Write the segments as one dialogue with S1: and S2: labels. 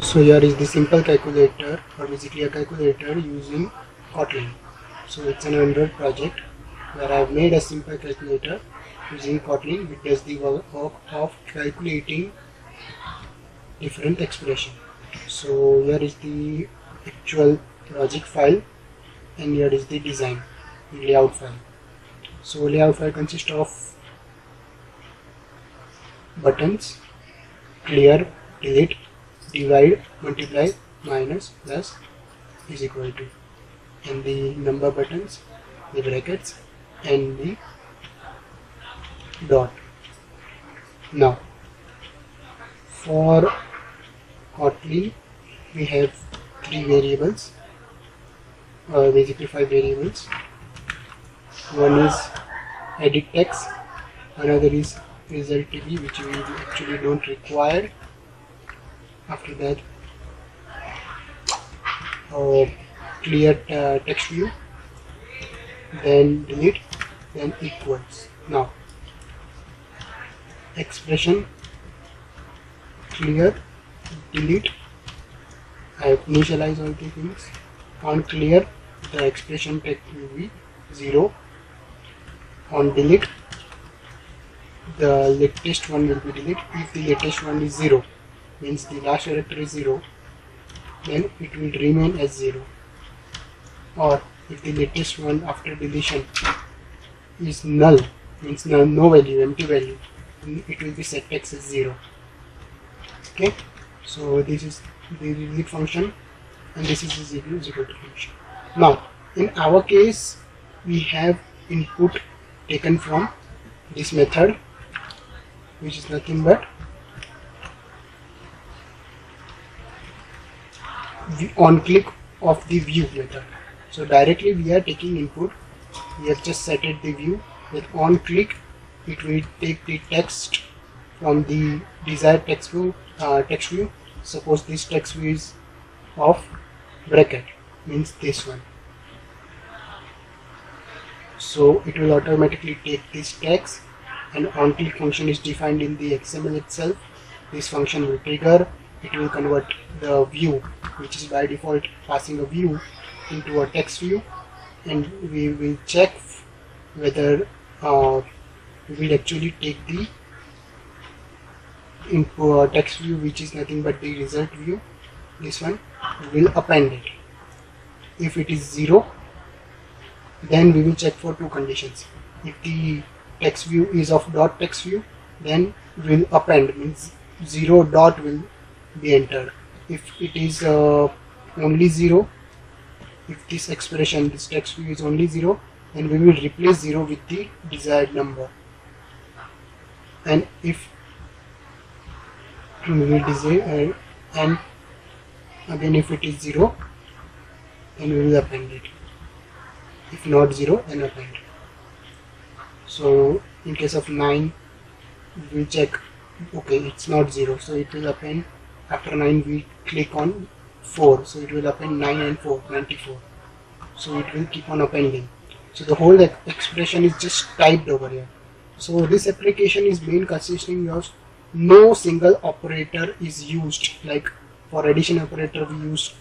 S1: So here is the simple calculator, or basically a calculator using Kotlin. So it's an Android project where I've made a simple calculator using Kotlin, which does the work of calculating different expression. So here is the actual logic file, and here is the design, the layout file. So layout file consists of buttons: clear, delete, divide, multiply, minus, plus, is equal to, and the number buttons, the brackets, and the dot. Now for Kotlin we have three variables, basically five variables. One is edit text, another is result tb, which we actually don't require. After that, clear text view, then delete, then equals. Now expression, clear, delete, I have initialized all the things. On clear, the expression text will be 0. On delete, the latest one will be delete. If the latest one is 0, means the last character is 0, then it will remain as 0. Or if the latest one after deletion is null, means no value, empty value, then it will be set text as 0. Okay, so this is the delete function, and this is the equal to function. Now in our case, we have input taken from this method, which is nothing but the on click of the view method. So directly we are taking input. We have just set it the view. With on click, it will take the text from the desired text view. Suppose this text view is of bracket, means this one. So it will automatically take this text, and on click function is defined in the XML itself. This function will trigger. It will convert the view, which is by default passing a view, into a text view, and we will check whether we will actually take the input text view, which is nothing but the result view. This one, we will append it. If it is 0, then we will check for two conditions. If the text view is of dot text view, then we will append, means 0 dot will be entered. If it is only 0, if this expression, this text view is only 0, then we will replace 0 with the desired number. And if we will desire, and again if it is 0, then we will append it. If not 0, then append. So in case of 9, we will check, okay, it's not 0, so it will append. After 9, we click on 4, so it will append 9 and 4, 94. So it will keep on appending. So the whole expression is just typed over here. So this application is main consisting of no single operator is used. Like for addition operator, we use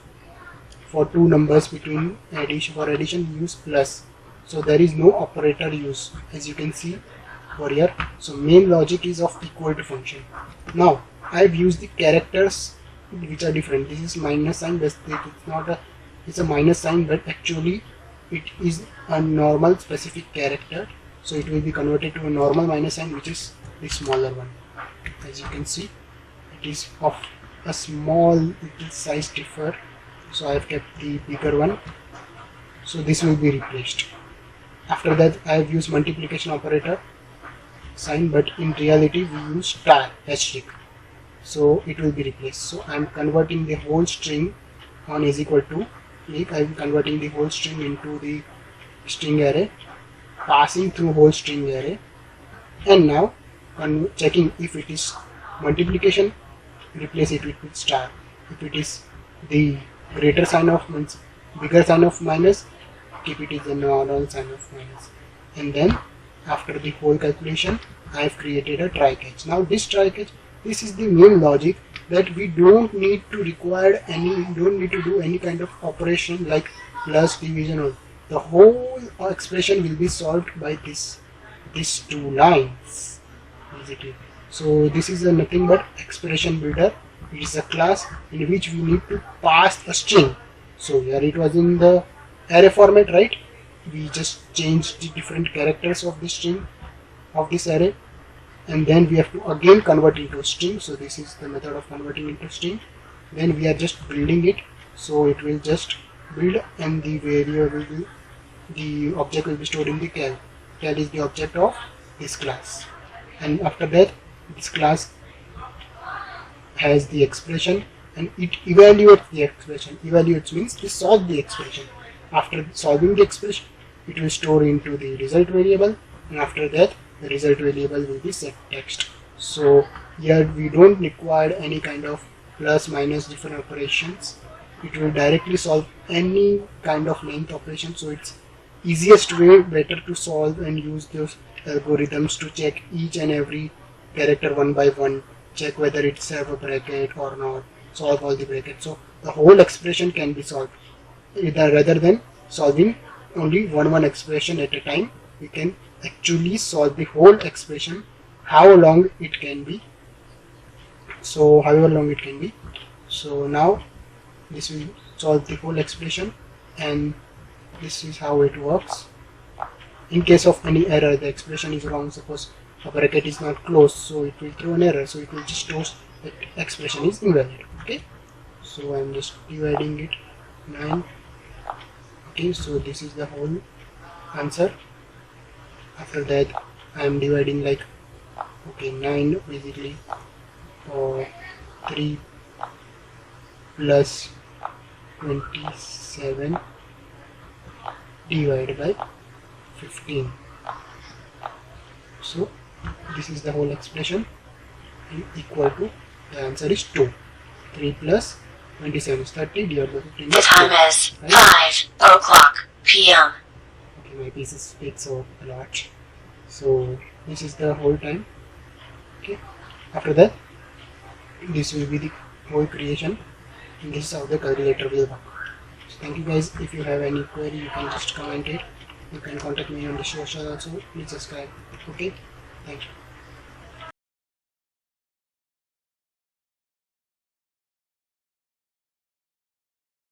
S1: for two numbers between addition. For addition, we use plus. So there is no operator use, as you can see over here. So main logic is of equal to function. Now I've used the characters which are different. This is minus sign, but it's a minus sign, but actually it is a normal specific character. So it will be converted to a normal minus sign, which is the smaller one. As you can see, it is of a small little size differ. So I have kept the bigger one. So this will be replaced. After that, I have used multiplication operator sign, but in reality we use star asterisk. So it will be replaced. So I am converting the whole string on is equal to, like I am converting the whole string into the string array, passing through whole string array, and now checking if it is multiplication, replace it with star. If it is the greater sign of, means bigger sign of minus, keep it as a normal sign of minus. And then after the whole calculation, I have created a try catch. Now this try catch, this is the main logic that we don't need to do any kind of operation like plus, division, or the whole expression will be solved by these two lines basically. So this is nothing but expression builder. It is a class in which we need to pass a string. So here it was in the array format, right? We just changed the different characters of the string of this array, and then we have to again convert into string. So this is the method of converting into string. Then we are just building it, so it will just build, and the variable will, the object will be stored in the cal. Cal is the object of this class, and after that this class has the expression and it evaluates the expression. Evaluates means to solve the expression. After solving the expression, it will store into the result variable, and after that the result variable will be set text. So here we don't require any kind of plus, minus, different operations. It will directly solve any kind of length operation. So it's easiest way, better to solve and use those algorithms to check each and every character one by one, check whether it's have a bracket or not, solve all the brackets. So the whole expression can be solved. Rather than solving only one expression at a time, we can actually solve the whole expression, how long it can be. So however long it can be. So now this will solve the whole expression, and this is how it works. In case of any error, the expression is wrong, suppose a bracket is not closed, so it will throw an error, so it will just toast that expression is invalid. Okay, so I'm just dividing it 9. Okay, so this is the whole answer. After that I am dividing like, okay, 9 basically, or 3 plus 27 divided by 15. So this is the whole expression, and equal to, the answer is 2. 3 plus 27 is 30 divided by 15 is 2.
S2: Time is 5 o'clock p.m.
S1: Okay, my piece speaks out a lot. So this is the whole time. Okay, after that this will be the whole creation, and this is how the calculator will work. So thank you guys. If you have any query, you can just comment it. You can contact me on the social also. Please subscribe. Okay, thank you.